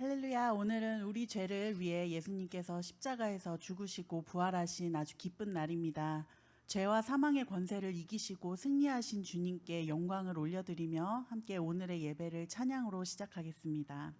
할렐루야. 오늘은 우리 죄를 위해 예수님께서 십자가에서 죽으시고 부활하신 아주 기쁜 날입니다. 죄와 사망의 권세를 이기시고 승리하신 주님께 영광을 올려드리며 함께 오늘의 예배를 찬양으로 시작하겠습니다.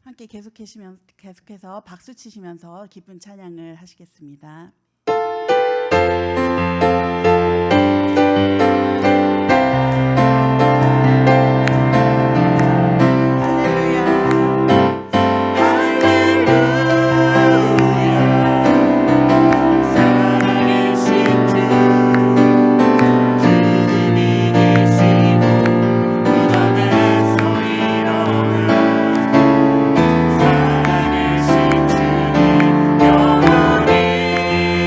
함께 계속해서 박수 치시면서 기쁜 찬양을 하시겠습니다. 영원히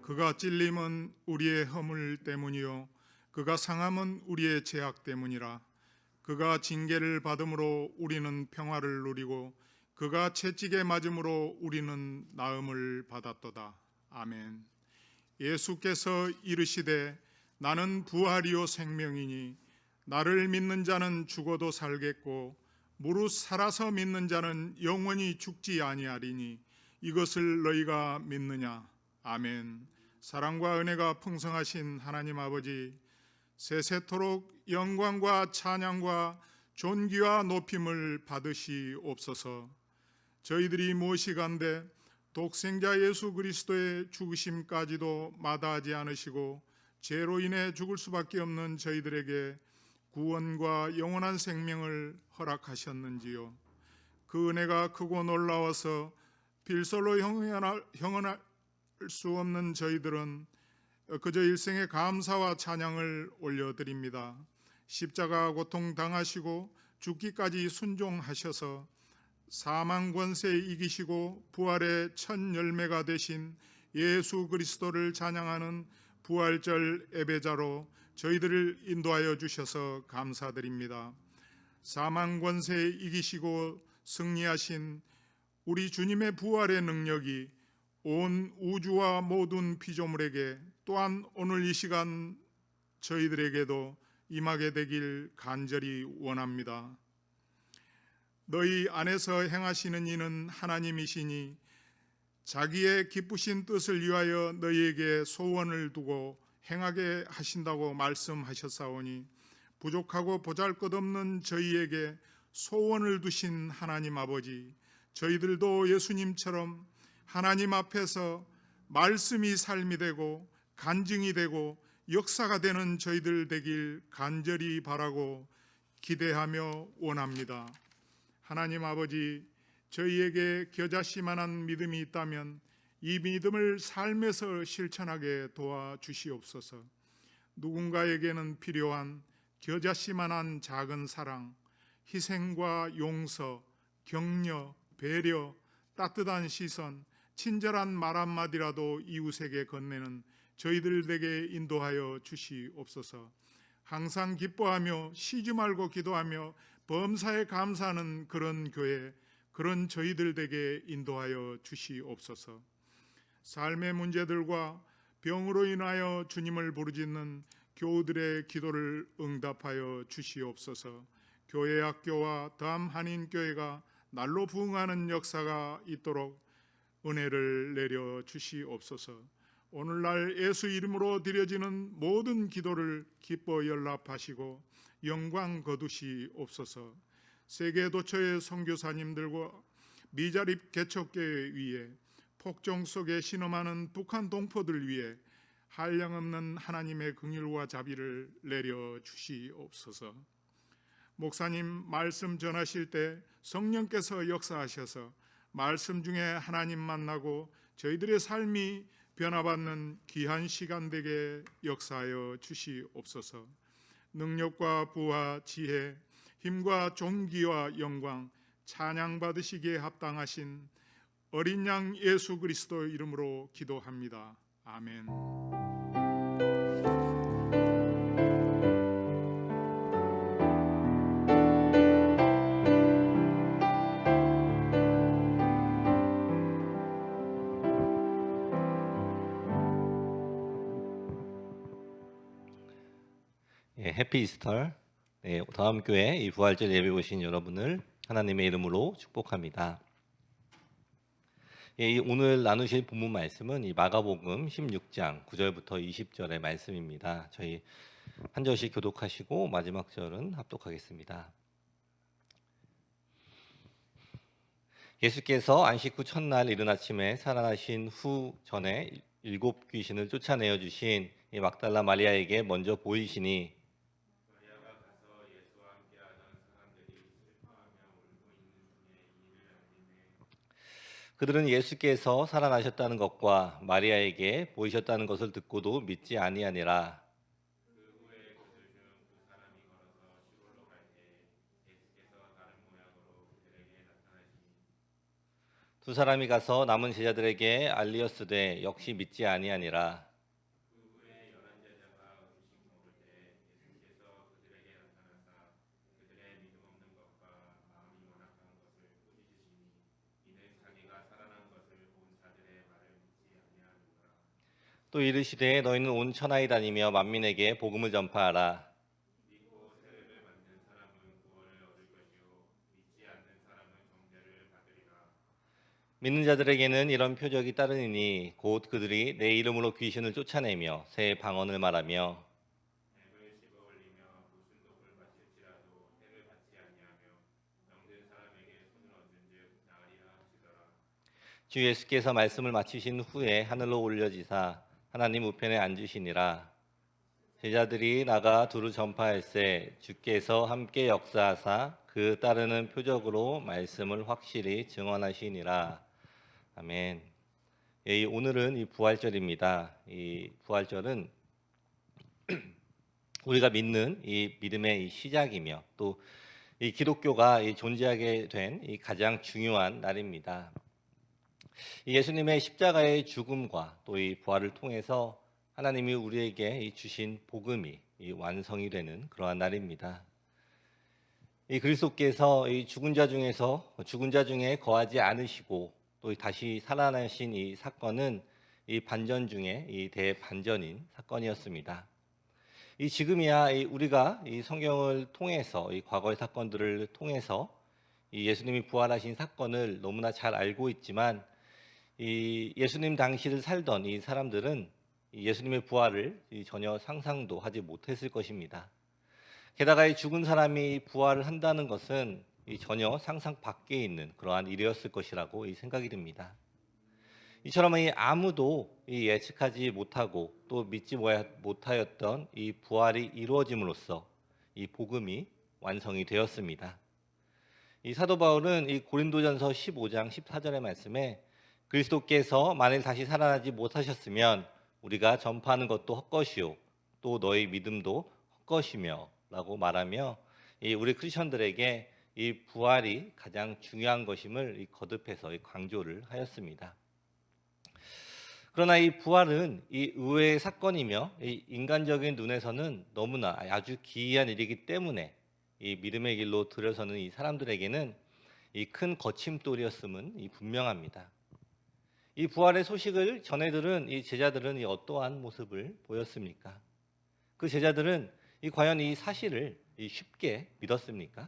그가 찔림은 우리의 허물 때문이요 그가 상함은 우리의 죄악 때문이라. 그가 징계를 받음으로 우리는 평화를 누리고 그가 채찍에 맞음으로 우리는 나음을 받았도다. 아멘. 예수께서 이르시되 나는 부활이요 생명이니 나를 믿는 자는 죽어도 살겠고 무릇 살아서 믿는 자는 영원히 죽지 아니하리니 이것을 너희가 믿느냐. 아멘. 사랑과 은혜가 풍성하신 하나님 아버지, 세세토록 영광과 찬양과 존귀와 높임을 받으시옵소서. 저희들이 무엇이간데 독생자 예수 그리스도의 죽으심까지도 마다하지 않으시고 죄로 인해 죽을 수밖에 없는 저희들에게 구원과 영원한 생명을 허락하셨는지요. 그 은혜가 크고 놀라워서 빌설로 형언할 수 없는 저희들은 그저 일생의 감사와 찬양을 올려드립니다. 십자가 고통 당하시고 죽기까지 순종하셔서 사망 권세 이기시고 부활의 첫 열매가 되신 예수 그리스도를 찬양하는 부활절 예배자로 저희들을 인도하여 주셔서 감사드립니다. 사망 권세 이기시고 승리하신 우리 주님의 부활의 능력이 온 우주와 모든 피조물에게 또한 오늘 이 시간 저희들에게도 임하게 되길 간절히 원합니다. 너희 안에서 행하시는 이는 하나님이시니 자기의 기쁘신 뜻을 위하여 너희에게 소원을 두고 행하게 하신다고 말씀하셨사오니 부족하고 보잘것없는 저희에게 소원을 두신 하나님 아버지, 저희들도 예수님처럼 하나님 앞에서 말씀이 삶이 되고 간증이 되고 역사가 되는 저희들 되길 간절히 바라고 기대하며 원합니다. 하나님 아버지, 저희에게 겨자씨만한 믿음이 있다면 이 믿음을 삶에서 실천하게 도와주시옵소서. 누군가에게는 필요한 겨자씨만한 작은 사랑, 희생과 용서, 격려, 배려, 따뜻한 시선, 친절한 말 한마디라도 이웃에게 건네는 저희들 에게 인도하여 주시옵소서. 항상 기뻐하며 쉬지 말고 기도하며 범사에 감사하는 그런 교회, 그런 저희들 에게 인도하여 주시옵소서. 삶의 문제들과 병으로 인하여 주님을 부르짖는 교우들의 기도를 응답하여 주시옵소서. 교회 학교와 다음 한인교회가 날로 부흥하는 역사가 있도록 은혜를 내려 주시옵소서. 오늘날 예수 이름으로 드려지는 모든 기도를 기뻐 연락하시고 영광 거두시옵소서. 세계 도처의 선교사님들과 미자립 개척교회 위에 폭정 속에 신음하는 북한 동포들 위해 한량없는 하나님의 긍휼과 자비를 내려 주시옵소서. 목사님 말씀 전하실 때 성령께서 역사하셔서 말씀 중에 하나님 만나고 저희들의 삶이 변화받는 귀한 시간 되게 역사하여 주시옵소서. 능력과 부와 지혜, 힘과 존귀와 영광, 찬양 받으시기에 합당하신 어린 양 예수 그리스도 이름으로 기도합니다. 아멘. 해피 이스터. 다음 교회 이 부활절 예배 오신 여러분을 하나님의 이름으로 축복합니다. 오늘 나누실 본문 말씀은 이 마가복음 16장 9절부터 20절의 말씀입니다. 저희 한 절씩 교독하시고 마지막 절은 합독하겠습니다. 예수께서 안식 후 첫날 이른 아침에 살아나신 후 전에 7 귀신을 쫓아내어 주신 이 막달라 마리아에게 먼저 보이시니 그들은 예수께서 살아나셨다는 것과 마리아에게 보이셨다는 것을 듣고도 믿지 아니하니라. 두 사람이 가서 남은 제자들에게 알리었으되 역시 믿지 아니하니라. 또 이르시되 너희는 온 천하에 다니며 만민에게 복음을 전파하라. 믿는 자들에게는 이런 표적이 따르니니 곧 그들이 내 이름으로 귀신을 쫓아내며 새 방언을 말하며 주 예수께서 말씀을 마치신 후에 하늘로 올려지사 하나님 우편에 앉으시니라. 제자들이 나가 두루 전파할세 주께서 함께 역사하사 그 따르는 표적으로 말씀을 확실히 증언하시니라. 아멘. 예, 오늘은 이 부활절입니다. 이 부활절은 우리가 믿는 이 믿음의 이 시작이며 또 이 기독교가 이 존재하게 된 이 가장 중요한 날입니다. 이 예수님의 십자가의 죽음과 또 이 부활을 통해서 하나님이 우리에게 이 주신 복음이 이 완성이 되는 그러한 날입니다. 이 그리스도께서 이 죽은 자 중에 거하지 않으시고 또 다시 살아나신 이 사건은 이 반전 중에 이 대반전인 사건이었습니다. 이 지금이야 우리가 이 성경을 통해서 이 과거의 사건들을 통해서 이 예수님이 부활하신 사건을 너무나 잘 알고 있지만 이 예수님 당시를 살던 이 사람들은 이 예수님의 부활을 전혀 상상도 하지 못했을 것입니다. 게다가 이 죽은 사람이 부활을 한다는 것은 이 전혀 상상 밖에 있는 그러한 일이었을 것이라고 이 생각이 듭니다. 이처럼 이 아무도 이 예측하지 못하고 또 믿지 못하였던 이 부활이 이루어짐으로써 이 복음이 완성이 되었습니다. 이 사도 바울은 이 고린도전서 15장 14절의 말씀에 그리스도께서 만일 다시 살아나지 못하셨으면 우리가 전파하는 것도 헛것이요 또 너희 믿음도 헛것이며 라고 말하며 이 우리 크리스천들에게 이 부활이 가장 중요한 것임을 거듭해서 강조를 하였습니다. 그러나 이 부활은 이 의외의 사건이며 이 인간적인 눈에서는 너무나 아주 기이한 일이기 때문에 이 믿음의 길로 들어서는 이 사람들에게는 이 큰 거침돌이었음은 이 분명합니다. 이 부활의 소식을 전해들은 이 제자들은 이 어떠한 모습을 보였습니까? 그 제자들은 과연 이 사실을 쉽게 믿었습니까?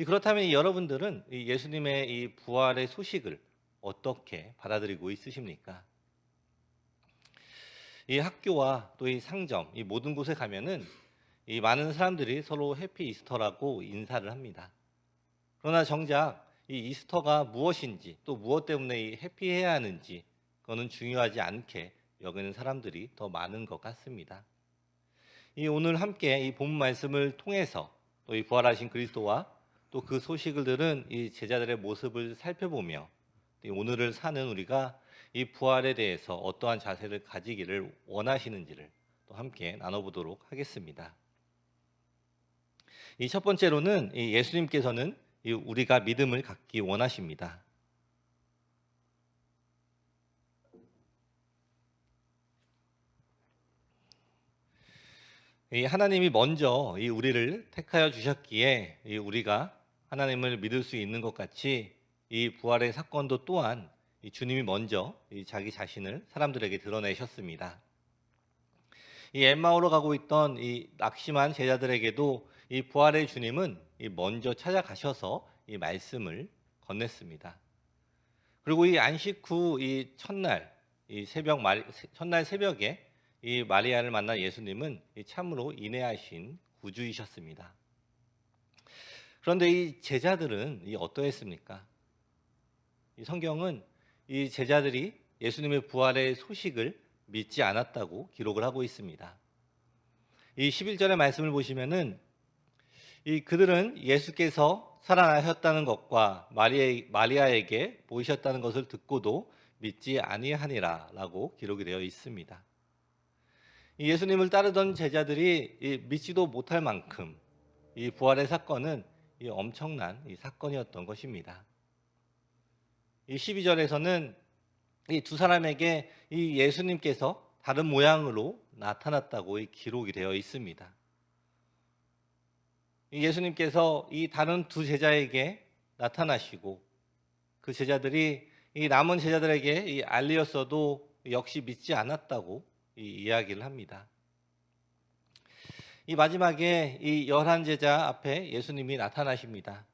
그렇다면 여러분들은 이 예수님의 이 부활의 소식을 어떻게 받아들이고 있으십니까? 이 학교와 또 이 상점, 이 모든 곳에 가면은 이 많은 사람들이 서로 해피 이스터라고 인사를 합니다. 그러나 정작 이 이스터가 무엇인지 또 무엇 때문에 이 해피해야 하는지 그거는 중요하지 않게 여기는 사람들이 더 많은 것 같습니다. 이 오늘 함께 이 본 말씀을 통해서 또 이 부활하신 그리스도와 또 그 소식을 들은 이 제자들의 모습을 살펴보며 오늘을 사는 우리가 이 부활에 대해서 어떠한 자세를 가지기를 원하시는지를 또 함께 나눠보도록 하겠습니다. 이 첫 번째로는 이 예수님께서는 우리가 믿음을 갖기 원하십니다. 이 하나님이 먼저 우리를 택하여 주셨기에 우리가 하나님을 믿을 수 있는 것 같이 이 부활의 사건도 또한 주님이 먼저 자기 자신을 사람들에게 드러내셨습니다. 이 엠마오로 가고 있던 이 낙심한 제자들에게도 이 부활의 주님은 먼저 찾아가셔서 이 말씀을 건넸습니다. 그리고 이 안식 후 이 첫날 새벽에 이 마리아를 만난 예수님은 참으로 인내하신 구주이셨습니다. 그런데 이 제자들은 어떠했습니까? 이 성경은 이 제자들이 예수님의 부활의 소식을 믿지 않았다고 기록을 하고 있습니다. 이 11절의 말씀을 보시면은 그들은 예수께서 살아나셨다는 것과 마리아에게 보이셨다는 것을 듣고도 믿지 아니하니라라고 기록이 되어 있습니다. 이 예수님을 따르던 제자들이 믿지도 못할 만큼 이 부활의 사건은 엄청난 사건이었던 것입니다. 이 12절에서는 이 두 사람에게 이 예수님께서 다른 모양으로 나타났다고 기록이 되어 있습니다. 이 예수님께서 이 다른 두 제자에게 나타나시고 그 제자들이 이 남은 제자들에게 이 알리었어도 역시 믿지 않았다고 이야기를 합니다. 이 마지막에 이 11제자 앞에 예수님이 나타나십니다.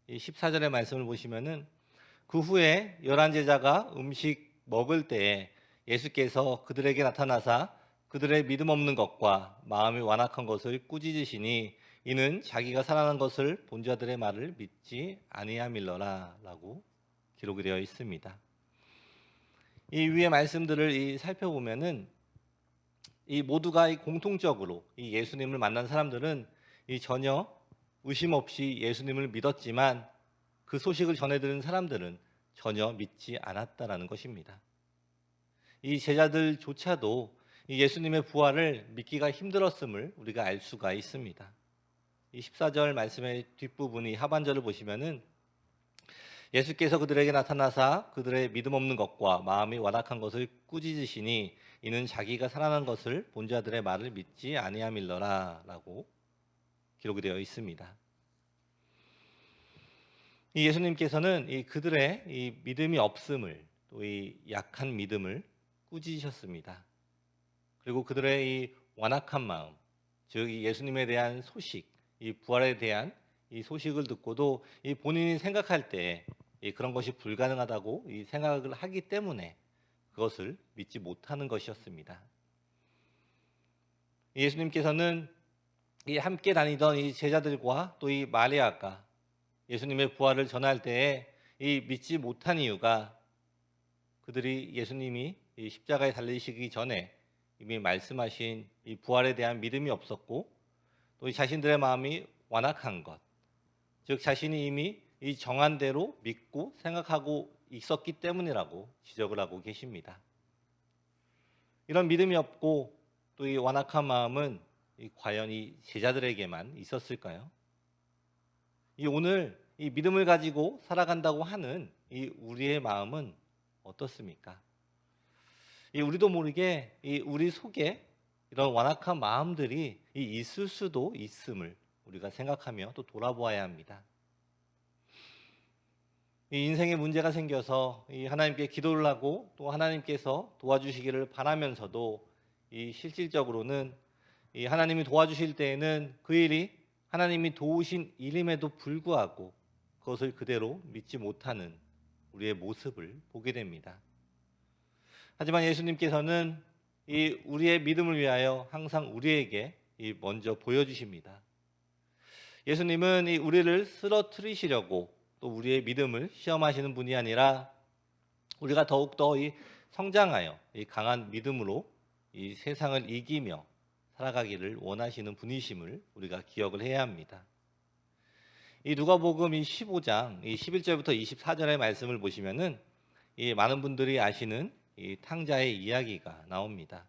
이 14절의 말씀을 보시면은 그 후에 11제자가 음식 먹을 때에 예수께서 그들에게 나타나사 그들의 믿음 없는 것과 마음이 완악한 것을 꾸짖으시니 이는 자기가 살아난 것을 본 자들의 말을 믿지 아니함일러라 라고 기록이 되어 있습니다. 이 위의 말씀들을 살펴보면은 이 모두가 공통적으로 이 예수님을 만난 사람들은 이 전혀 의심 없이 예수님을 믿었지만 그 소식을 전해 들은 사람들은 전혀 믿지 않았다라는 것입니다. 이 제자들조차도 이 예수님의 부활을 믿기가 힘들었음을 우리가 알 수가 있습니다. 이 14절 말씀의 뒷부분이 하반절을 보시면은 예수께서 그들에게 나타나사 그들의 믿음 없는 것과 마음이 완악한 것을 꾸짖으시니 이는 자기가 살아난 것을 본 자들의 말을 믿지 아니함일러라 라고 기록이 되어 있습니다. 이 예수님께서는 이 그들의 이 믿음이 없음을 또 이 약한 믿음을 꾸짖으셨습니다. 그리고 그들의 이 완악한 마음, 즉 예수님에 대한 소식, 이 부활에 대한 이 소식을 듣고도 이 본인이 생각할 때 그런 것이 불가능하다고 이 생각을 하기 때문에 그것을 믿지 못하는 것이었습니다. 예수님께서는 이 함께 다니던 이 제자들과 또 이 마리아가 예수님의 부활을 전할 때에 이 믿지 못한 이유가 그들이 예수님이 이 십자가에 달리시기 전에 이미 말씀하신 이 부활에 대한 믿음이 없었고 또 이 자신들의 마음이 완악한 것, 즉 자신이 이미 이 정한 대로 믿고 생각하고 있었기 때문이라고 지적을 하고 계십니다. 이런 믿음이 없고 또 이 완악한 마음은 과연 이 제자들에게만 있었을까요? 이 오늘 이 믿음을 가지고 살아간다고 하는 이 우리의 마음은 어떻습니까? 이 우리도 모르게 이 우리 속에 이런 완악한 마음들이 있을 수도 있음을 우리가 생각하며 또 돌아보아야 합니다. 이 인생에 문제가 생겨서 이 하나님께 기도를 하고 또 하나님께서 도와주시기를 바라면서도 이 실질적으로는 이 하나님이 도와주실 때에는 그 일이 하나님이 도우신 일임에도 불구하고 그것을 그대로 믿지 못하는 우리의 모습을 보게 됩니다. 하지만 예수님께서는 이 우리의 믿음을 위하여 항상 우리에게 먼저 보여주십니다. 예수님은 이 우리를 쓰러뜨리시려고 또 우리의 믿음을 시험하시는 분이 아니라 우리가 더욱더 이 성장하여 이 강한 믿음으로 이 세상을 이기며 살아가기를 원하시는 분이심을 우리가 기억을 해야 합니다. 이 누가복음 15장 11절부터 24절의 말씀을 보시면은 이 많은 분들이 아시는 이 탕자의 이야기가 나옵니다.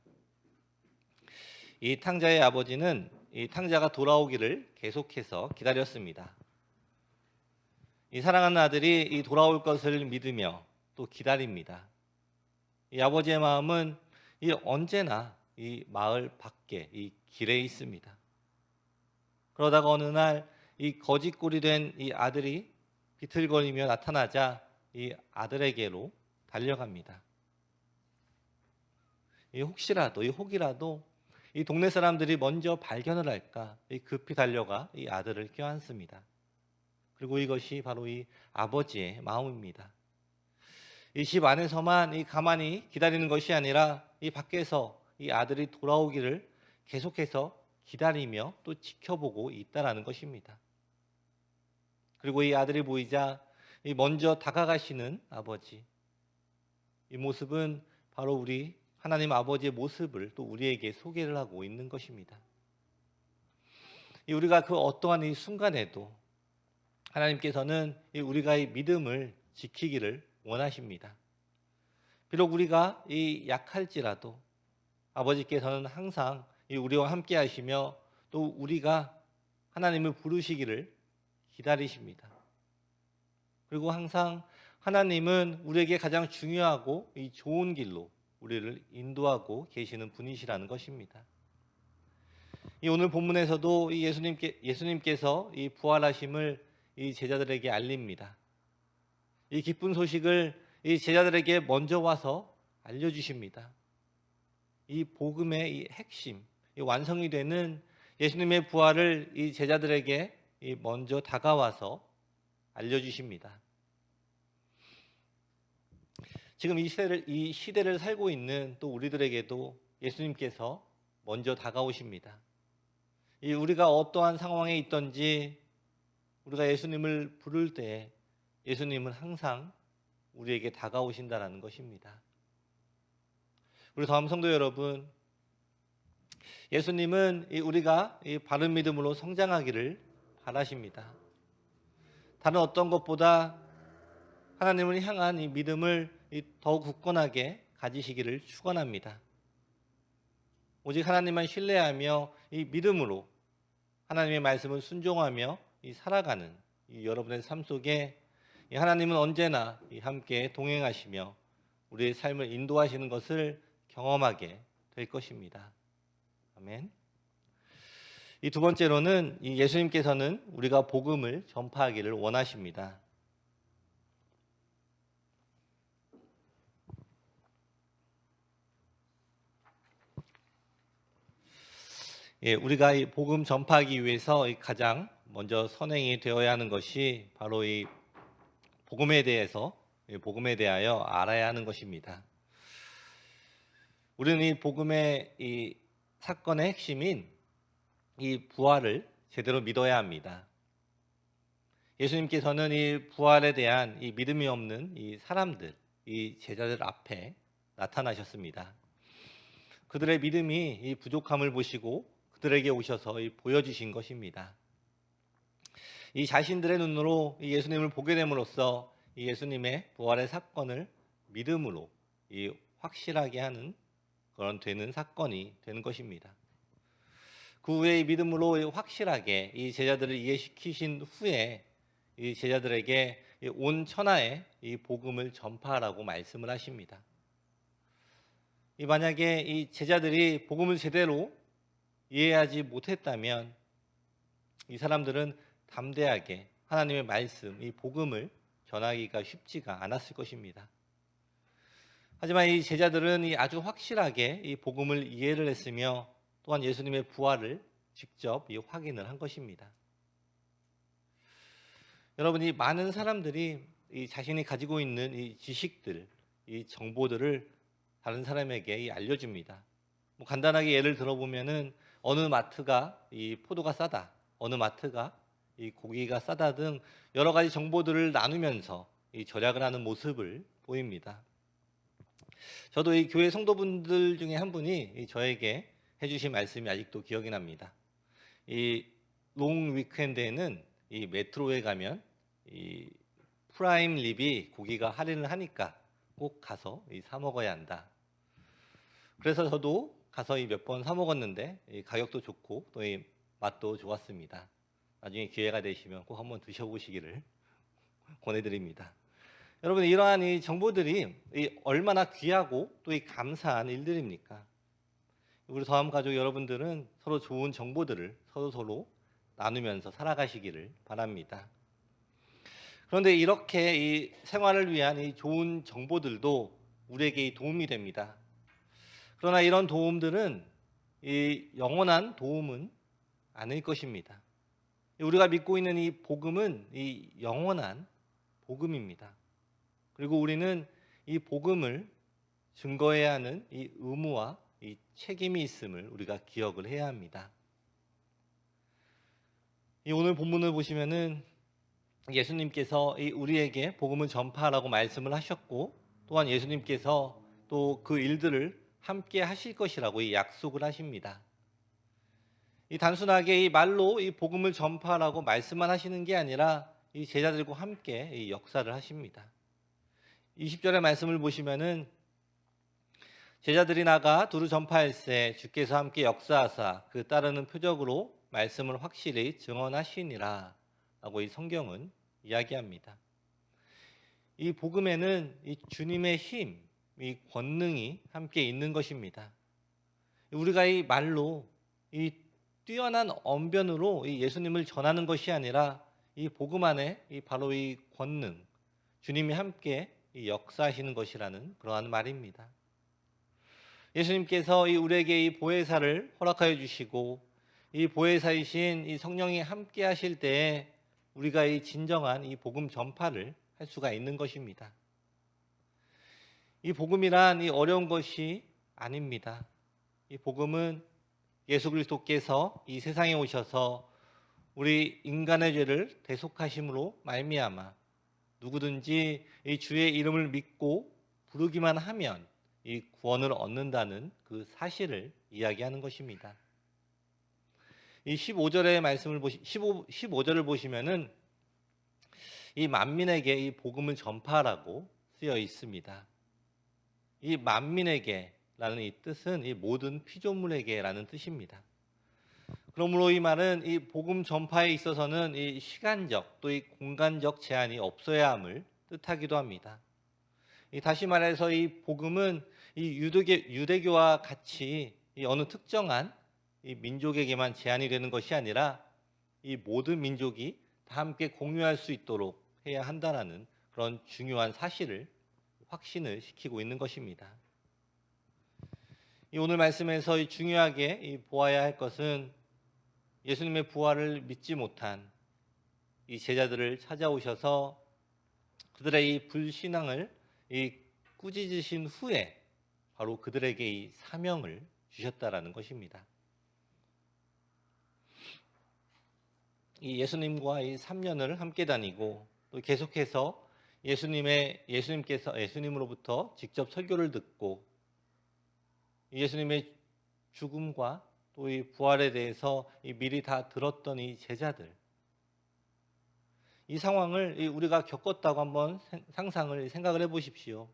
이 탕자의 아버지는 이 탕자가 돌아오기를 계속해서 기다렸습니다. 이 사랑하는 아들이 이 돌아올 것을 믿으며 또 기다립니다. 이 아버지의 마음은 이 언제나 이 마을 밖에 이 길에 있습니다. 그러다가 어느 날 이 거짓골이 된 이 아들이 비틀거리며 나타나자 이 아들에게로 달려갑니다. 이 혹이라도 이 동네 사람들이 먼저 발견을 할까 이 급히 달려가 이 아들을 껴안습니다. 그리고 이것이 바로 이 아버지의 마음입니다. 이 집 안에서만 이 가만히 기다리는 것이 아니라 이 밖에서 이 아들이 돌아오기를 계속해서 기다리며 또 지켜보고 있다라는 것입니다. 그리고 이 아들이 보이자 이 먼저 다가가시는 아버지, 이 모습은 바로 우리 하나님 아버지의 모습을 또 우리에게 소개를 하고 있는 것입니다. 우리가 그 어떠한 이 순간에도 하나님께서는 우리가 이 믿음을 지키기를 원하십니다. 비록 우리가 이 약할지라도 아버지께서는 항상 우리와 함께 하시며 또 우리가 하나님을 부르시기를 기다리십니다. 그리고 항상 하나님은 우리에게 가장 중요하고 이 좋은 길로 우리를 인도하고 계시는 분이시라는 것입니다. 이 오늘 본문에서도 이 예수님께서 이 부활하심을 이 제자들에게 알립니다. 이 기쁜 소식을 이 제자들에게 먼저 와서 알려주십니다. 이 복음의 이 핵심, 이 완성이 되는 예수님의 부활을 이 제자들에게 이 먼저 다가와서 알려주십니다. 지금 이 시대를 살고 있는 또 우리들에게도 예수님께서 먼저 다가오십니다. 이 우리가 어떠한 상황에 있든지 우리가 예수님을 부를 때 예수님은 항상 우리에게 다가오신다는 것입니다. 우리 다음 성도 여러분, 예수님은 우리가 바른 믿음으로 성장하기를 바라십니다. 다른 어떤 것보다 하나님을 향한 이 믿음을 더욱 굳건하게 가지시기를 축원합니다. 오직 하나님만 신뢰하며 이 믿음으로 하나님의 말씀을 순종하며 살아가는 여러분의 삶 속에 하나님은 언제나 함께 동행하시며 우리의 삶을 인도하시는 것을 경험하게 될 것입니다. 아멘. 이 두 번째로는 예수님께서는 우리가 복음을 전파하기를 원하십니다. 우리가 이 복음 전파하기 위해서 가장 먼저 선행이 되어야 하는 것이 바로 이 복음에 대하여 알아야 하는 것입니다. 우리는 이 복음의 이 사건의 핵심인 이 부활을 제대로 믿어야 합니다. 예수님께서는 이 부활에 대한 이 믿음이 없는 이 사람들, 이 제자들 앞에 나타나셨습니다. 그들의 믿음이 이 부족함을 보시고 그들에게 오셔서 보여주신 것입니다. 이 자신들의 눈으로 이 예수님을 보게 됨으로써 이 예수님의 부활의 사건을 믿음으로 이 확실하게 하는 그런 되는 사건이 되는 것입니다. 그 후에 이 믿음으로 확실하게 이 제자들을 이해시키신 후에 이 제자들에게 온 천하에 이 복음을 전파하라고 말씀을 하십니다. 만약에 이 제자들이 복음을 제대로 이해하지 못했다면 이 사람들은 담대하게 하나님의 말씀, 이 복음을 전하기가 쉽지가 않았을 것입니다. 하지만 이 제자들은 아주 확실하게 이 복음을 이해를 했으며 또한 예수님의 부활을 직접 확인을 한 것입니다. 여러분, 이 많은 사람들이 이 자신이 가지고 있는 이 지식들, 이 정보들을 다른 사람에게 알려줍니다. 간단하게 예를 들어보면은 어느 마트가 이 포도가 싸다, 어느 마트가 이 고기가 싸다 등 여러 가지 정보들을 나누면서 이 절약을 하는 모습을 보입니다. 저도 이 교회 성도분들 중에 한 분이 저에게 해주신 말씀이 아직도 기억이 납니다. 이 롱 위크엔드에는 이 메트로에 가면 이 프라임 립이 고기가 할인을 하니까 꼭 가서 사 먹어야 한다. 그래서 저도 가서 몇 번 사 먹었는데 가격도 좋고 또 맛도 좋았습니다. 나중에 기회가 되시면 꼭 한번 드셔보시기를 권해드립니다. 여러분, 이러한 이 정보들이 얼마나 귀하고 또 감사한 일들입니까? 우리 더함 가족 여러분들은 서로 좋은 정보들을 서로 나누면서 살아가시기를 바랍니다. 그런데 이렇게 이 생활을 위한 이 좋은 정보들도 우리에게 도움이 됩니다. 그러나 이런 도움들은 이 영원한 도움은 아닐 것입니다. 우리가 믿고 있는 이 복음은 이 영원한 복음입니다. 그리고 우리는 이 복음을 증거해야 하는 이 의무와 이 책임이 있음을 우리가 기억을 해야 합니다. 이 오늘 본문을 보시면은 예수님께서 우리에게 복음을 전파하라고 말씀을 하셨고 또한 예수님께서 또 그 일들을 함께 하실 것이라고 약속을 하십니다. 단순하게 이 말로 이 복음을 전파하라고 말씀만 하시는 게 아니라 이 제자들과 함께 이 역사를 하십니다. 20절의 말씀을 보시면은 제자들이 나가 두루 전파할새 주께서 함께 역사하사 그 따르는 표적으로 말씀을 확실히 증언하시니라 라고 이 성경은 이야기합니다. 이 복음에는 이 주님의 힘, 이 권능이 함께 있는 것입니다. 우리가 이 말로 이 뛰어난 언변으로 이 예수님을 전하는 것이 아니라 이 복음 안에 이 바로 이 권능, 주님이 함께 이 역사하시는 것이라는 그러한 말입니다. 예수님께서 이 우리에게 이 보혜사를 허락하여 주시고 이 보혜사이신 이 성령이 함께 하실 때에 우리가 이 진정한 이 복음 전파를 할 수가 있는 것입니다. 이 복음이란 이 어려운 것이 아닙니다. 이 복음은 예수 그리스도께서 이 세상에 오셔서 우리 인간의 죄를 대속하심으로 말미암아 누구든지 이 주의 이름을 믿고 부르기만 하면 이 구원을 얻는다는 그 사실을 이야기하는 것입니다. 이 15절의 말씀을 15절을 보시면은 이 만민에게 이 복음을 전파하라고 쓰여 있습니다. 이 만민에게라는 이 뜻은 이 모든 피조물에게라는 뜻입니다. 그러므로 이 말은 이 복음 전파에 있어서는 이 시간적 또 이 공간적 제한이 없어야 함을 뜻하기도 합니다. 다시 말해서 이 복음은 이 유대교와 같이 이 어느 특정한 이 민족에게만 제한이 되는 것이 아니라 이 모든 민족이 다 함께 공유할 수 있도록 해야 한다는 그런 중요한 사실을 확신을 시키고 있는 것입니다. 이 오늘 말씀에서 중요하게 보아야 할 것은 예수님의 부활을 믿지 못한 이 제자들을 찾아오셔서 그들의 이 불신앙을 꾸짖으신 후에 바로 그들에게 이 사명을 주셨다라는 것입니다. 이 예수님과 이 3년을 함께 다니고 또 계속해서 예수님으로부터 직접 설교를 듣고 예수님의 죽음과 또 이 부활에 대해서 미리 다 들었던 이 제자들, 이 상황을 우리가 겪었다고 한번 생각을 해보십시오.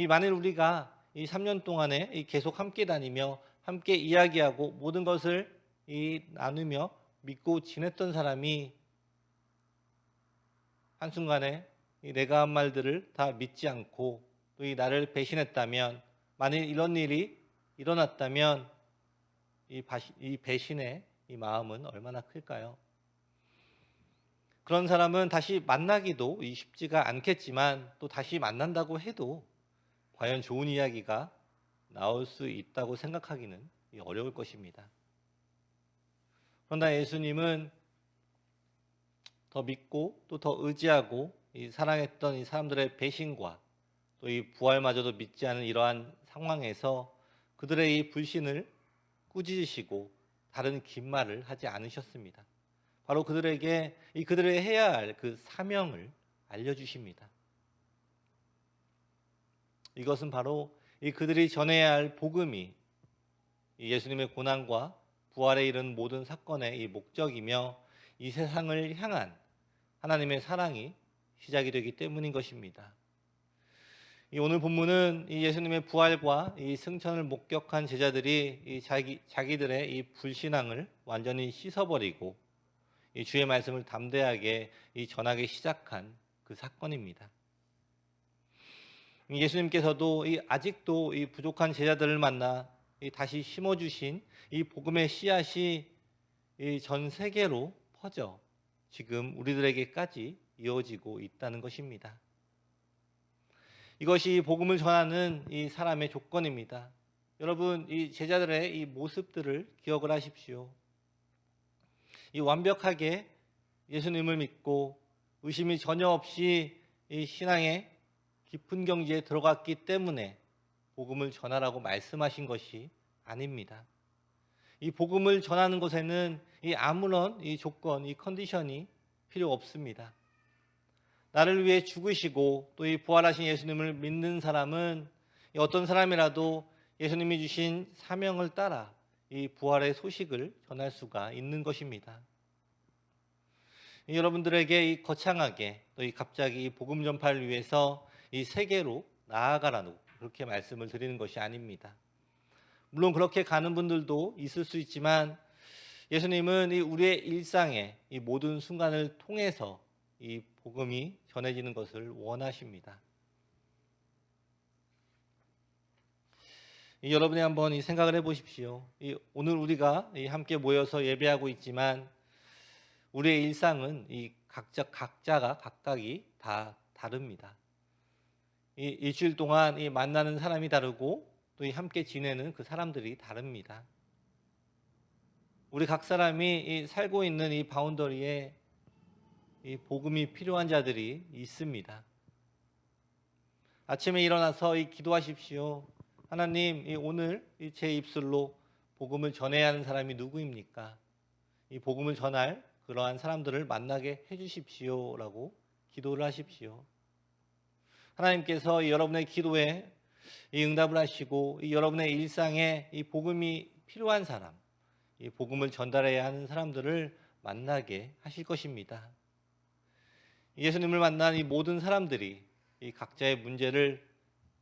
만일 우리가 이 3년 동안에 계속 함께 다니며 함께 이야기하고 모든 것을 나누며 믿고 지냈던 사람이 한순간에 내가 한 말들을 다 믿지 않고 또 나를 배신했다면, 만일 이런 일이 일어났다면 이 배신의 이 마음은 얼마나 클까요? 그런 사람은 다시 만나기도 쉽지가 않겠지만 또 다시 만난다고 해도 과연 좋은 이야기가 나올 수 있다고 생각하기는 어려울 것입니다. 그러나 예수님은 더 믿고 또 더 의지하고 사랑했던 이 사람들의 배신과 또 이 부활마저도 믿지 않은 이러한 상황에서 그들의 이 불신을 꾸짖으시고 다른 긴 말을 하지 않으셨습니다. 바로 그들에게 그들의 해야 할 그 사명을 알려주십니다. 이것은 바로 그들이 전해야 할 복음이 예수님의 고난과 부활에 이른 모든 사건의 이 목적이며 이 세상을 향한 하나님의 사랑이 시작이 되기 때문인 것입니다. 오늘 본문은 예수님의 부활과 이 승천을 목격한 제자들이 자기들의 이 불신앙을 완전히 씻어버리고 주의 말씀을 담대하게 전하기 시작한 그 사건입니다. 예수님께서도 아직도 부족한 제자들을 만나 다시 심어주신 이 복음의 씨앗이 전 세계로 퍼져 지금 우리들에게까지 이어지고 있다는 것입니다. 이것이 복음을 전하는 이 사람의 조건입니다. 여러분, 이 제자들의 이 모습들을 기억을 하십시오. 완벽하게 예수님을 믿고 의심이 전혀 없이 이 신앙의 깊은 경지에 들어갔기 때문에 복음을 전하라고 말씀하신 것이 아닙니다. 이 복음을 전하는 것에는 아무런 조건, 컨디션이 필요 없습니다. 나를 위해 죽으시고 또 부활하신 예수님을 믿는 사람은 어떤 사람이라도 예수님이 주신 사명을 따라 부활의 소식을 전할 수가 있는 것입니다. 여러분들에게 거창하게 또 갑자기 복음 전파를 위해서 세계로 나아가라고 그렇게 말씀을 드리는 것이 아닙니다. 물론 그렇게 가는 분들도 있을 수 있지만 예수님은 우리의 일상의 모든 순간을 통해서 복음이 전해지는 것을 원하십니다. 여러분이 한번 이 생각을 해보십시오. 오늘 우리가 함께 모여서 예배하고 있지만 우리의 일상은 각자가 각각이 다 다릅니다. 일주일 동안 만나는 사람이 다르고 또 함께 지내는 그 사람들이 다릅니다. 우리 각 사람이 살고 있는 이 바운더리에 복음이 필요한 자들이 있습니다. 아침에 일어나서 기도하십시오. 하나님, 오늘 제 입술로 복음을 전해야 하는 사람이 누구입니까? 이 복음을 전할 그러한 사람들을 만나게 해주십시오라고 기도를 하십시오. 하나님께서 여러분의 기도에 응답을 하시고 여러분의 일상에 이 복음이 필요한 사람, 이 복음을 전달해야 하는 사람들을 만나게 하실 것입니다. 예수님을 만난 이 모든 사람들이 이 각자의 문제를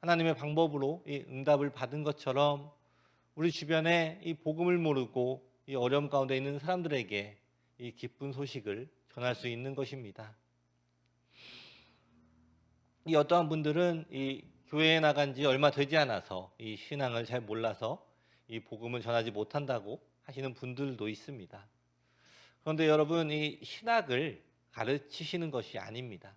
하나님의 방법으로 이 응답을 받은 것처럼 우리 주변에 이 복음을 모르고 이 어려움 가운데 있는 사람들에게 이 기쁜 소식을 전할 수 있는 것입니다. 이 어떠한 분들은 이 교회에 나간 지 얼마 되지 않아서 이 신앙을 잘 몰라서 이 복음을 전하지 못한다고 하시는 분들도 있습니다. 그런데 여러분, 이 신학을 가르치시는 것이 아닙니다.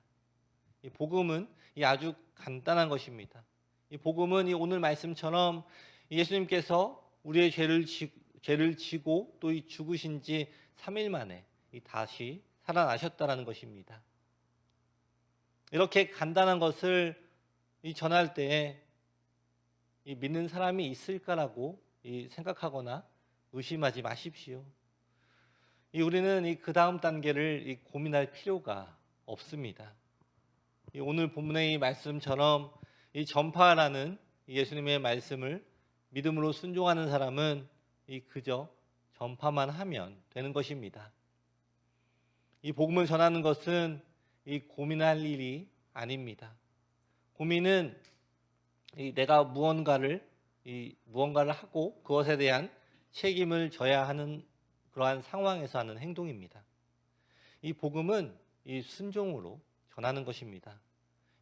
이 복음은 아주 간단한 것입니다. 이 복음은 오늘 말씀처럼 예수님께서 우리의 죄를 지고 또 죽으신 지 3일 만에 다시 살아나셨다라는 것입니다. 이렇게 간단한 것을 전할 때에 믿는 사람이 있을까라고 생각하거나 의심하지 마십시오. 우리는 그 다음 단계를 고민할 필요가 없습니다. 오늘 본문의 이 말씀처럼 전파라는 예수님의 말씀을 믿음으로 순종하는 사람은 그저 전파만 하면 되는 것입니다. 이 복음을 전하는 것은 고민할 일이 아닙니다. 고민은 내가 무언가를 하고 그것에 대한 책임을 져야 하는 그러한 상황에서 하는 행동입니다. 이 복음은 순종으로 전하는 것입니다.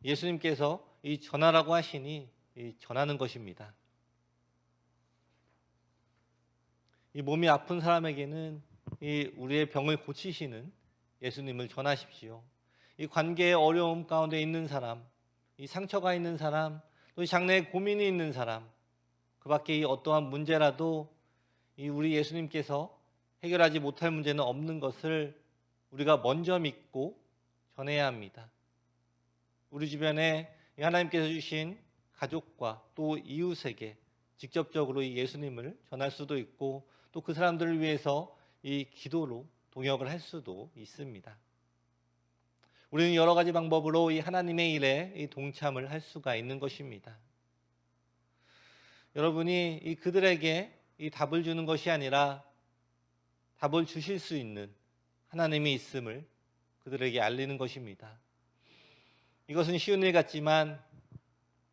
예수님께서 전하라고 하시니 전하는 것입니다. 몸이 아픈 사람에게는 우리의 병을 고치시는 예수님을 전하십시오. 관계의 어려움 가운데 있는 사람, 상처가 있는 사람, 또 장래에 고민이 있는 사람, 그 밖에 어떠한 문제라도 우리 예수님께서 해결하지 못할 문제는 없는 것을 우리가 먼저 믿고 전해야 합니다. 우리 주변에 하나님께서 주신 가족과 또 이웃에게 직접적으로 예수님을 전할 수도 있고 또 그 사람들을 위해서 기도로 동역을 할 수도 있습니다. 우리는 여러 가지 방법으로 하나님의 일에 동참을 할 수가 있는 것입니다. 여러분이 그들에게 답을 주는 것이 아니라 답을 주실 수 있는 하나님이 있음을 그들에게 알리는 것입니다. 이것은 쉬운 일 같지만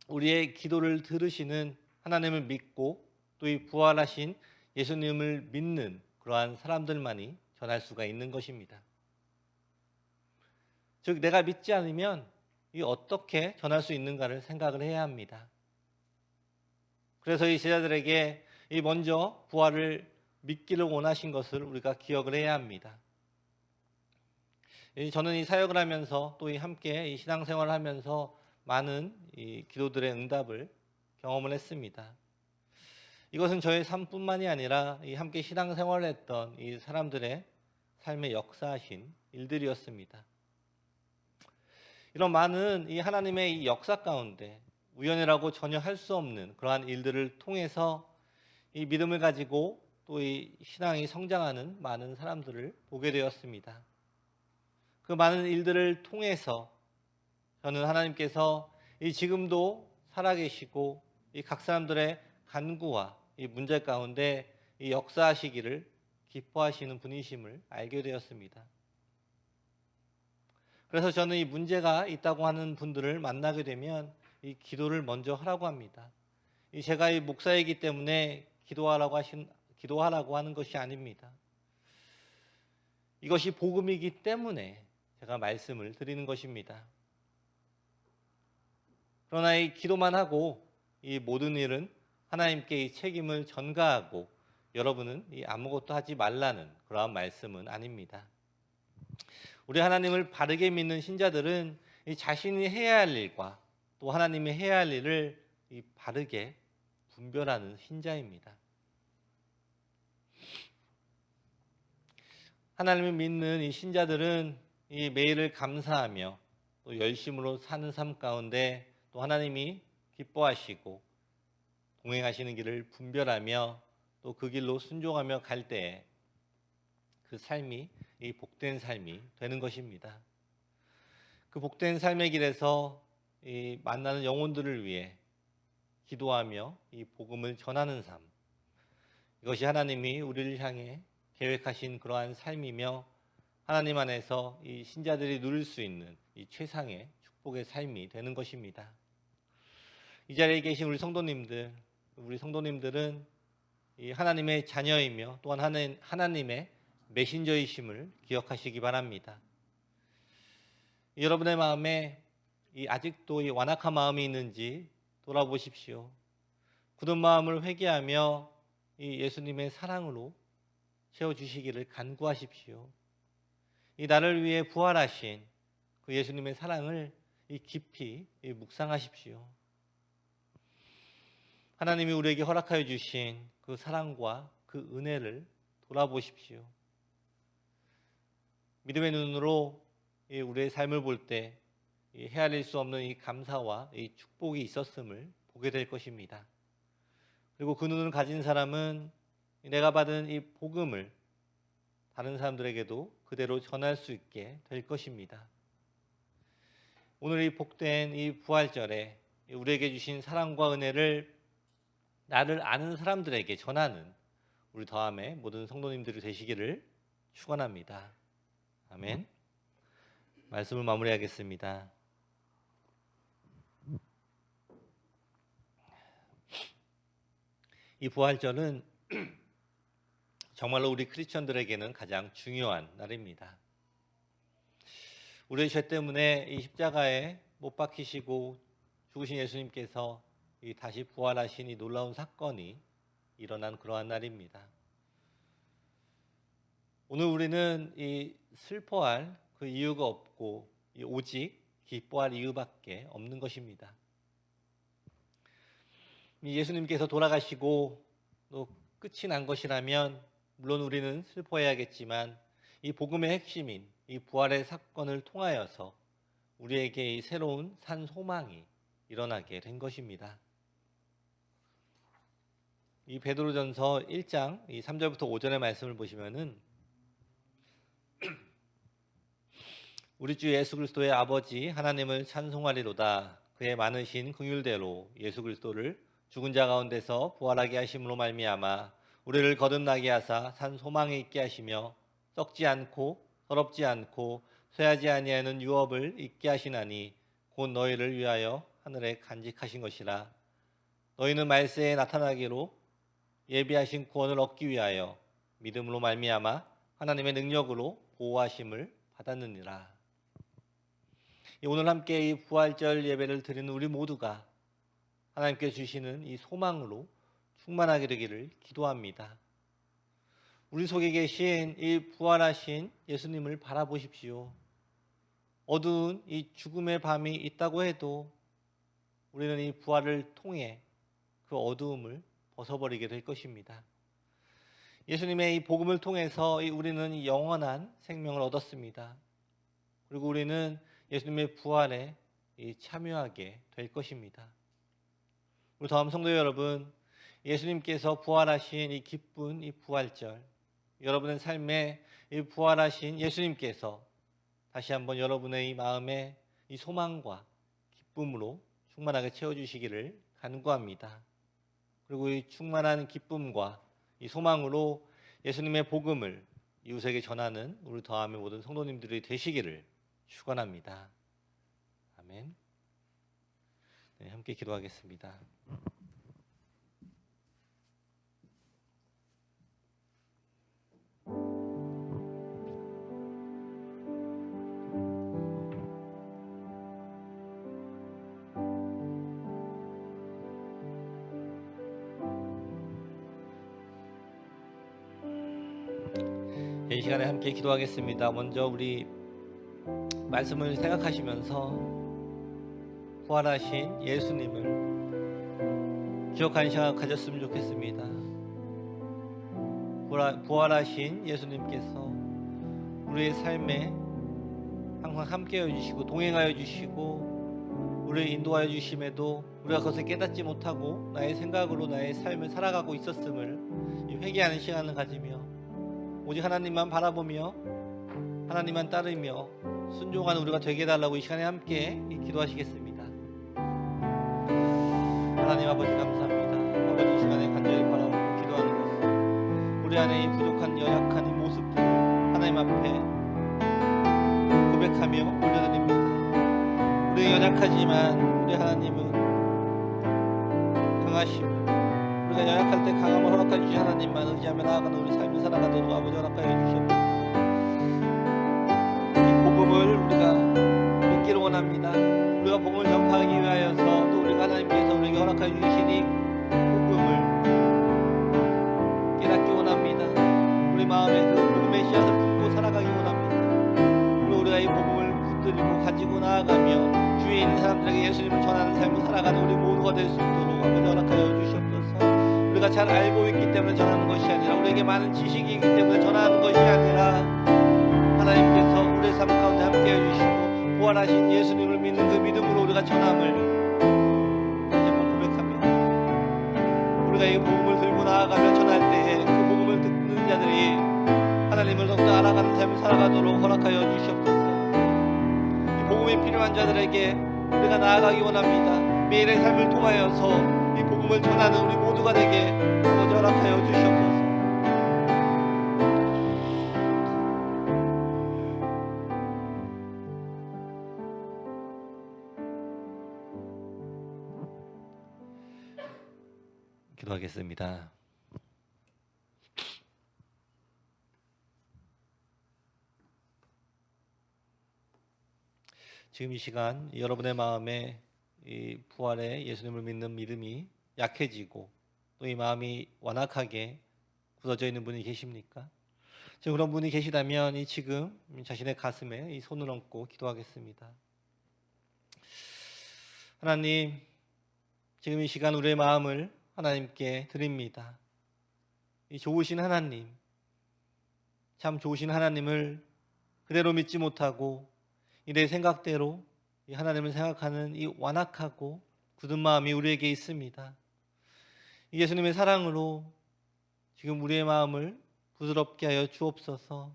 우리의 기도를 들으시는 하나님을 믿고 또 부활하신 예수님을 믿는 그러한 사람들만이 전할 수가 있는 것입니다. 즉 내가 믿지 않으면 어떻게 전할 수 있는가를 생각을 해야 합니다. 그래서 이 제자들에게 먼저 부활을 믿기를 원하신 것을 우리가 기억을 해야 합니다. 저는 사역을 하면서 또 함께 신앙생활을 하면서 많은 기도들의 응답을 경험을 했습니다. 이것은 저의 삶뿐만이 아니라 함께 신앙생활을 했던 이 사람들의 삶에 역사하신 일들이었습니다. 이런 많은 하나님의 역사 가운데 우연이라고 전혀 할 수 없는 그러한 일들을 통해서 믿음을 가지고 또 신앙이 성장하는 많은 사람들을 보게 되었습니다. 그 많은 일들을 통해서 저는 하나님께서 지금도 살아계시고 각 사람들의 간구와 문제 가운데 역사하시기를 기뻐하시는 분이심을 알게 되었습니다. 그래서 저는 이 문제가 있다고 하는 분들을 만나게 되면 기도를 먼저 하라고 합니다. 제가 목사이기 때문에 기도하라고 하는 것이 아닙니다. 이것이 복음이기 때문에 제가 말씀을 드리는 것입니다. 그러나 이 기도만 하고 이 모든 일은 하나님께 이 책임을 전가하고 여러분은 이 아무것도 하지 말라는 그러한 말씀은 아닙니다. 우리 하나님을 바르게 믿는 신자들은 이 자신이 해야 할 일과 또 하나님이 해야 할 일을 이 바르게 분별하는 신자입니다. 하나님을 믿는 이 신자들은 이 매일을 감사하며 또 열심으로 사는 삶 가운데 또 하나님이 기뻐하시고 동행하시는 길을 분별하며 또 그 길로 순종하며 갈 때에 그 삶이 이 복된 삶이 되는 것입니다. 그 복된 삶의 길에서 이 만나는 영혼들을 위해 기도하며 이 복음을 전하는 삶, 이것이 하나님이 우리를 향해 계획하신 그러한 삶이며 하나님 안에서 이 신자들이 누릴 수 있는 이 최상의 축복의 삶이 되는 것입니다. 이 자리에 계신 우리 성도님들은 이 하나님의 자녀이며 또한 하나님의 메신저이심을 기억하시기 바랍니다. 여러분의 마음에 아직도 이 완악한 마음이 있는지 돌아보십시오. 굳은 마음을 회개하며 이 예수님의 사랑으로 채워주시기를 간구하십시오. 이 나를 위해 부활하신 그 예수님의 사랑을 깊이 묵상하십시오. 하나님이 우리에게 허락하여 주신 그 사랑과 그 은혜를 돌아보십시오. 믿음의 눈으로 우리의 삶을 볼 때 헤아릴 수 없는 이 감사와 이 축복이 있었음을 보게 될 것입니다. 그리고 그 눈을 가진 사람은 내가 받은 이 복음을 다른 사람들에게도 그대로 전할 수 있게 될 것입니다. 오늘 이 복된 이 부활절에 우리에게 주신 사랑과 은혜를 나를 아는 사람들에게 전하는 우리 더함의 모든 성도님들이 되시기를 축원합니다. 아멘. 말씀을 마무리하겠습니다. 이 부활절은 정말로 우리 크리스천들에게는 가장 중요한 날입니다. 우리의 죄 때문에 이 십자가에 못 박히시고 죽으신 예수님께서 다시 부활하신 이 놀라운 사건이 일어난 그러한 날입니다. 오늘 우리는 이 슬퍼할 그 이유가 없고 오직 기뻐할 이유밖에 없는 것입니다. 예수님께서 돌아가시고 또 끝이 난 것이라면 물론 우리는 슬퍼해야겠지만 이 복음의 핵심인 이 부활의 사건을 통하여서 우리에게 이 새로운 산 소망이 일어나게 된 것입니다. 이 베드로전서 1장 3절부터 5절의 말씀을 보시면은 우리 주 예수 그리스도의 아버지 하나님을 찬송하리로다. 그의 많으신 긍휼대로 예수 그리스도를 죽은 자 가운데서 부활하게 하심으로 말미암아 우리를 거듭나게 하사 산 소망에 있게 하시며 썩지 않고 더럽지 않고 쇠하지 아니하는 유업을 있게 하시나니 곧 너희를 위하여 하늘에 간직하신 것이라. 너희는 말세에 나타나기로 예비하신 구원을 얻기 위하여 믿음으로 말미암아 하나님의 능력으로 보호하심을 받았느니라. 오늘 함께 이 부활절 예배를 드리는 우리 모두가 하나님께 주시는 이 소망으로 충만하게 되기를 기도합니다. 우리 속에 계신 이 부활하신 예수님을 바라보십시오. 어두운 이 죽음의 밤이 있다고 해도 우리는 이 부활을 통해 그 어두움을 벗어버리게 될 것입니다. 예수님의 이 복음을 통해서 우리는 영원한 생명을 얻었습니다. 그리고 우리는 예수님의 부활에 참여하게 될 것입니다. 우리 더함 성도 여러분, 예수님께서 부활하신 이 기쁜 이 부활절, 여러분의 삶에 이 부활하신 예수님께서 다시 한번 여러분의 이 마음에 이 소망과 기쁨으로 충만하게 채워주시기를 간구합니다. 그리고 이 충만한 기쁨과 이 소망으로 예수님의 복음을 이웃에게 전하는 우리 더함의 모든 성도님들이 되시기를 축원합니다. 아멘. 네, 함께 기도하겠습니다. 이 시간에 함께 기도하겠습니다. 먼저 우리 말씀을 생각하시면서 부활하신 예수님을 기억하는 시간 가졌으면 좋겠습니다. 부활하신 예수님께서 우리의 삶에 항상 함께하여 주시고 동행하여 주시고 우리를 인도하여 주심에도 우리가 그것을 깨닫지 못하고 나의 생각으로 나의 삶을 살아가고 있었음을 회개하는 시간을 가지며 오직 하나님만 바라보며 하나님만 따르며 순종하는 우리가 되게 해달라고 이 시간에 함께 기도하시겠습니다. 하나님 아버지 감사합니다. 아버지 이 시간에 간절히 바라보고 기도하는 것은 우리 안에 이 부족한 연약한 이 모습들을 하나님 앞에 고백하며 올려드립니다. 우리가 연약하지만 우리 하나님은 강하심을 우리가 연약할 때 강함을 허락해 주신 하나님만 의지하며 나아가는 우리 삶을 살아가도록 아버지 허락하여 주시옵소서. 이 복음을 우리가 믿기를 원합니다. 우리가 복음을 전파하기 위하여서 또 우리가 하나님께서 우리에게 허락하여 주신 이 복음을 깨닫기 원합니다. 우리 마음에 그 복음의 씨앗을 품고 살아가기 원합니다. 그리고 우리가 이 복음을 붙들고 가지고 나아가며 주위에 있는 사람들에게 예수님을 전하는 삶을 살아가는 우리 모두가 될 수 있도록 아버지 허락하여 주시옵소서. 우리가 잘 알고 있기 때문에 전하는 것이 아니라 우리에게 많은 지식이 있기 때문에 전하는 것이 아니라 하나님께서 우리의 삶 가운데 함께해 주시고 부활하신 예수님을 믿는 그 믿음으로 우리가 전함을 다시 한번 고백합니다. 우리가 이 복음을 들고 나아가며 전할 때에 그 복음을 듣는 자들이 하나님을 더욱더 알아가는 삶을 살아가도록 허락하여 주시옵소서. 이 복음이 필요한 자들에게 우리가 나아가기 원합니다. 매일의 삶을 통하여서 이 복음을 전하는 우리 모두가 되게 아버지 허락하여 주시옵소서. 기도하겠습니다. 지금 이 시간 여러분의 마음에 이 부활의 예수님을 믿는 믿음이 약해지고 또 이 마음이 완악하게 굳어져 있는 분이 계십니까? 지금 그런 분이 계시다면 이 지금 자신의 가슴에 이 손을 얹고 기도하겠습니다. 하나님, 지금 이 시간 우리의 마음을 하나님께 드립니다. 이 좋으신 하나님, 참 좋으신 하나님을 그대로 믿지 못하고 이 내 생각대로 이 하나님을 생각하는 이 완악하고 굳은 마음이 우리에게 있습니다. 이 예수님의 사랑으로 지금 우리의 마음을 부드럽게 하여 주옵소서.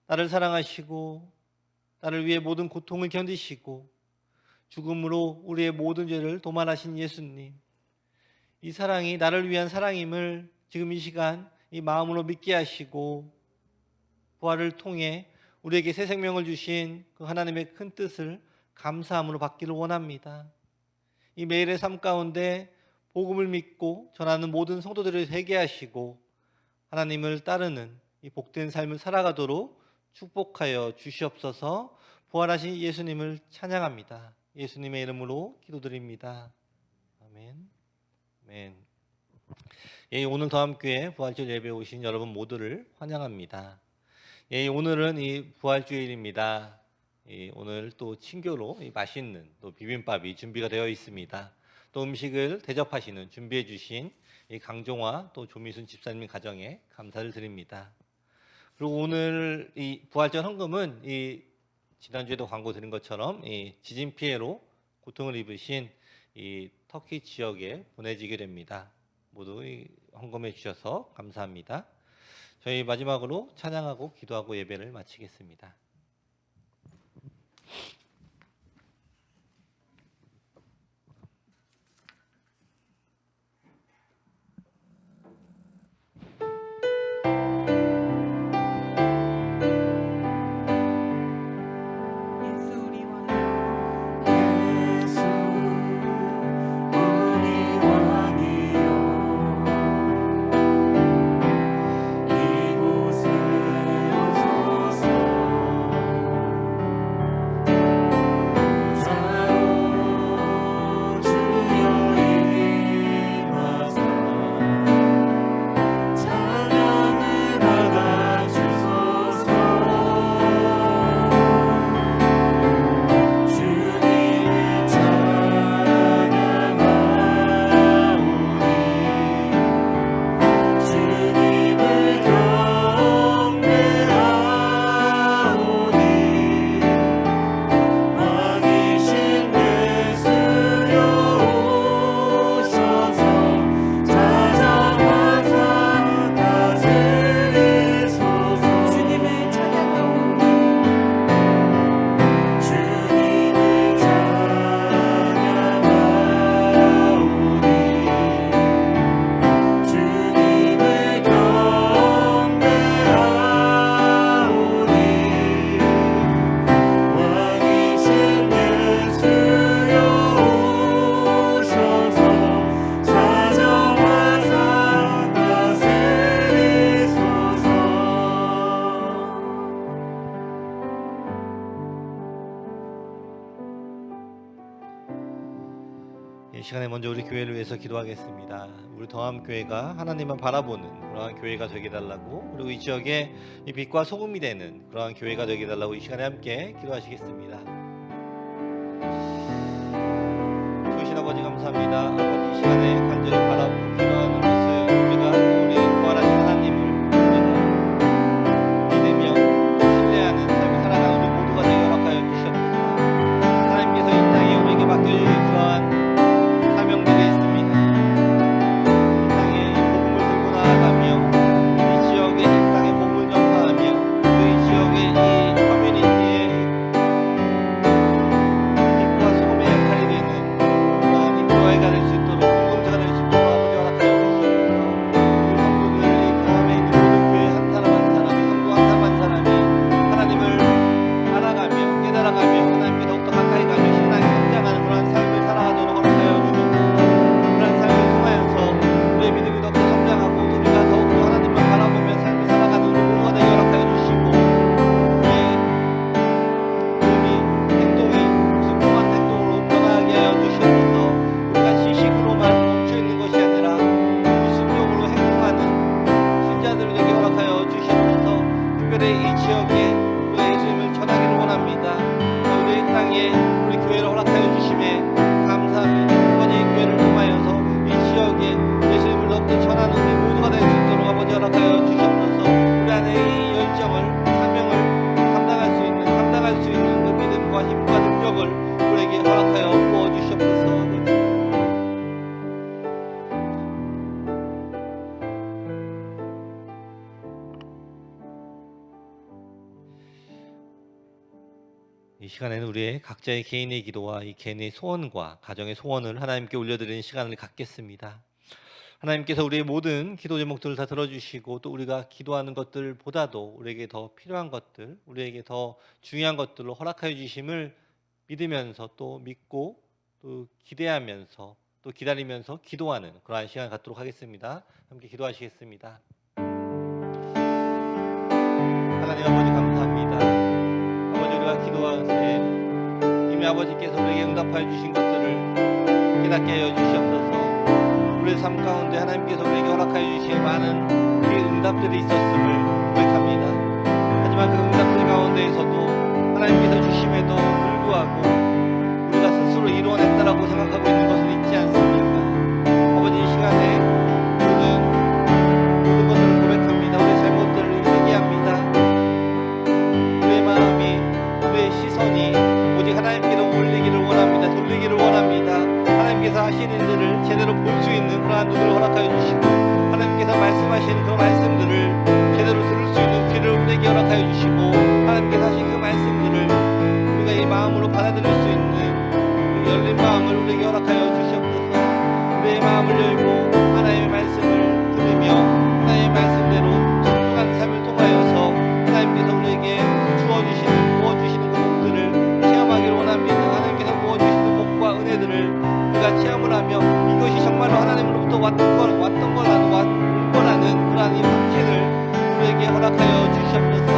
나를 사랑하시고 나를 위해 모든 고통을 견디시고 죽음으로 우리의 모든 죄를 도말하신 예수님, 이 사랑이 나를 위한 사랑임을 지금 이 시간 이 마음으로 믿게 하시고 부활을 통해 우리에게 새 생명을 주신 그 하나님의 큰 뜻을 감사함으로 받기를 원합니다. 이 매일의 삶 가운데 복음을 믿고 전하는 모든 성도들을 회개하시고 하나님을 따르는 이 복된 삶을 살아가도록 축복하여 주시옵소서. 부활하신 예수님을 찬양합니다. 예수님의 이름으로 기도드립니다. 아멘. 아멘. 예, 오늘 더함교회 부활절 예배에 오신 여러분 모두를 환영합니다. 예, 오늘은 이 부활주일입니다. 오늘 또 친교로 맛있는 또 비빔밥이 준비가 되어 있습니다. 또 음식을 대접하시는 준비해 주신 이 강종화 또 조미순 집사님 가정에 감사를 드립니다. 그리고 오늘 이 부활절 헌금은 이 지난주에도 광고 드린 것처럼 이 지진 피해로 고통을 입으신 이 터키 지역에 보내지게 됩니다. 모두 헌금해 주셔서 감사합니다. 저희 마지막으로 찬양하고 기도하고 예배를 마치겠습니다. 이곳에 오소서. 이 시간에 먼저 우리 교회를 위해서 기도하겠습니다. 우리 더함교회가 하나님만 바라보는 그러한 교회가 되게 달라고, 그리고 이 지역에 이 빛과 소금이 되는 그러한 교회가 되게 달라고 이 시간에 함께 기도하시겠습니다. 좋으신 아버지 감사합니다. 아버지, 이 시간에 간절히 바라보고 기도하는 것은 우리가 우리 부활하신 하나님을 믿으며 신뢰하는 삶을 살아가는 우리 모두가 되게 허락하여 주시옵소서. 하나님께서 이 땅에 우리에게 맡겨주신 그러한 사명들이 있습니다. 이 땅에 이 복음을 들고 나아가며 이 지역에 이 땅에 복음을 전파하며 또 이 지역의 이 커뮤니티에 빛과 소금의 역할이 되는 그러한 이 교회가 될 수 있도록, 공동체가 될 수 있도록 아버지 허락하여 주시옵소서. 우리 성도들, 이 경험에 있는 모든 교회 한 사람 한 사람이, 성도 한 사람 한 사람이 하나님을 알아가며 깨달아가며 하나님께 더욱더 가까이 가며 신앙이 성장하는 그러한 삶을 살아가도록 허락하여 주시옵소서. 그러한 삶을 통하여서 우리의 믿음이 더욱더 성장하고 또 우리가 더욱더 하나님만 바라보며 삶을 살아가는 우리 모두가 되게 허락하여 주시고, 우리의 몸이, 행동이 순종한 행동으로 변화하게 하여 주시옵소서. 우리가 지식으로만 멈춰있는 것이 아니라 이 순종으로 행동하는 신자들을 되게 허락하여 주시옵소서. 특별히 이 지역에 우리가 예수님을 전하기를 원합니다. 우리 이 땅에 우리 교회를 허락하여 주심에 감사합니다. 아버지, 이 교회를 통하여서 이 지역에 예수님을 더욱더 전하는 우리 모두가 될 수 있도록 아버지 허락하여 주시옵소서. 우리 안에 이 열정을, 사명을 감당할 수 있는 그 믿음과 힘과 능력을 우리에게 허락하여 부어주시옵소서. 아버지, 이 시간에는 우리의 각자의 개인의 기도와 이 개인의 소원과 가정의 소원을 하나님께 올려드리는 시간을 갖겠습니다. 하나님께서 우리의 모든 기도 제목들을 다 들어주시고 또 우리가 기도하는 것들보다도 우리에게 더 필요한 것들, 우리에게 더 중요한 것들로 허락하여 주심을 믿으면서 또 믿고 또 기대하면서 또 기다리면서 기도하는 그러한 시간 갖도록 하겠습니다. 함께 기도하시겠습니다. 하나님 아버지 감사합니다. 아버지, 우리가 기도할 때 이미 아버지께서 우리에게 응답하여 주신 것들을 깨닫게 하여 주시옵소서. 우리의 삶 가운데 하나님께서 우리에게 허락하여 주신 많은 그 응답들이 있었음을 고백합니다. 하지만 그 응답들 가운데에서도 하나님께서 주심에도 불구하고 우리가 스스로 이루어냈다라고 생각하고 있는 것은 있지 않습니까? 아버지, 이 시간에 모든 것들을 고백합니다. 우리의 잘못들을 회개합니다. 우리의 마음이, 우리의 시선이 오직 하나님께로 올리기를 원합니다. 돌리기를 원합니다. 하나님께서 하시는 일들을 제대로 볼 수 있는 그러한 눈을 허락하여 주시고, 하나님께서 말씀하시는 그 말씀들을 제대로 들을 수 있는 귀를 우리에게 허락하여 주시고, 하나님께서 하신 그 말씀들을 우리가 이 마음으로 받아들일 수 있는 그 열린 마음을 우리에게 허락하여 주시옵소서. 우리의 마음을 열고 하나님의 말씀을 들으며 하나님의 말씀대로 순종하는 삶을 통하여서 하나님께서 우리에게 주어주시는, 부어주시는 그 복들을 체험하기를 원합니다. 하나님께서 부어주시는 복과 은혜들을 우리가 체험을 하며 이것이 정말로 하나님으로부터 왔던 거라는 그러한 이 확신을 우리에게 허락하여 주시옵소서.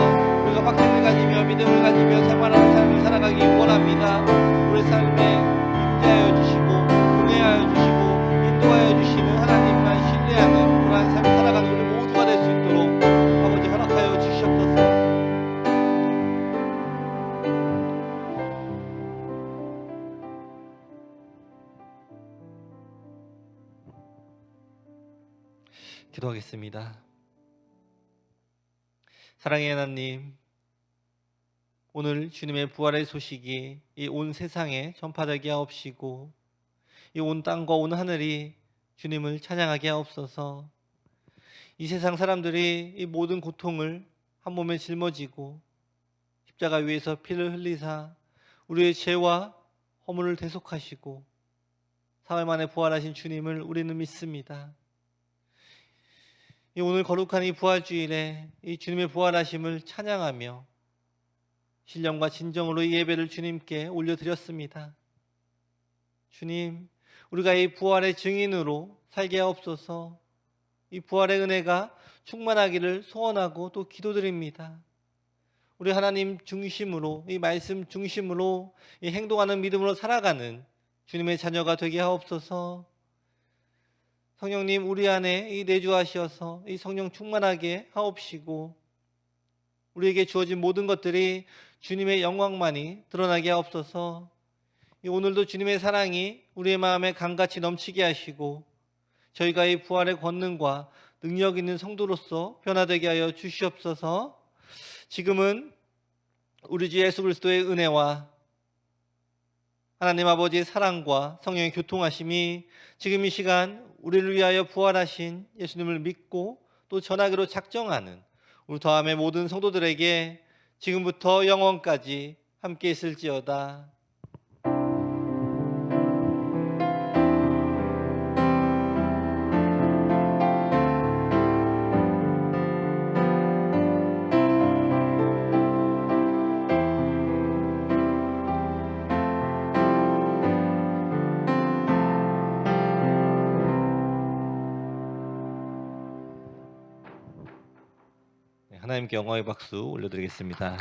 우리가 확신을 가지며 믿음을 가지며 생활하는 삶을 살아가기 원합니다. 우리 삶에 임재하여 주시고 동행하여 주시고 인도하여 주시는 하나님만 신뢰하는 그러한 삶을 살아가는 우리 모두가 될 수 있도록 아버지 허락하여 주시옵소서. 기도하겠습니다. 사랑의 하나님, 오늘 주님의 부활의 소식이 이 온 세상에 전파되게 하옵시고 이 온 땅과 온 하늘이 주님을 찬양하게 하옵소서. 이 세상 사람들이 이 모든 고통을 한 몸에 짊어지고 십자가 위에서 피를 흘리사 우리의 죄와 허물을 대속하시고 사흘 만에 부활하신 주님을 우리는 믿습니다. 이 오늘 거룩한 이 부활주일에 이 주님의 부활하심을 찬양하며 신령과 진정으로 이 예배를 주님께 올려드렸습니다. 주님, 우리가 이 부활의 증인으로 살게 하옵소서. 이 부활의 은혜가 충만하기를 소원하고 또 기도드립니다. 우리 하나님 중심으로, 이 말씀 중심으로 이 행동하는 믿음으로 살아가는 주님의 자녀가 되게 하옵소서. 성령님 우리 안에 내주하시어서 이 성령 충만하게 하옵시고 우리에게 주어진 모든 것들이 주님의 영광만이 드러나게 하옵소서. 오늘도 주님의 사랑이 우리의 마음에 강같이 넘치게 하시고 저희가 이 부활의 권능과 능력 있는 성도로서 변화되게 하여 주시옵소서. 지금은 우리 주 예수 그리스도의 은혜와 하나님 아버지의 사랑과 성령의 교통하심이 지금 이 시간 우리를 위하여 부활하신 예수님을 믿고 또 전하기로 작정하는 우리 더함의 모든 성도들에게 지금부터 영원까지 함께 있을지어다. 하나님께 영광의 박수 올려드리겠습니다.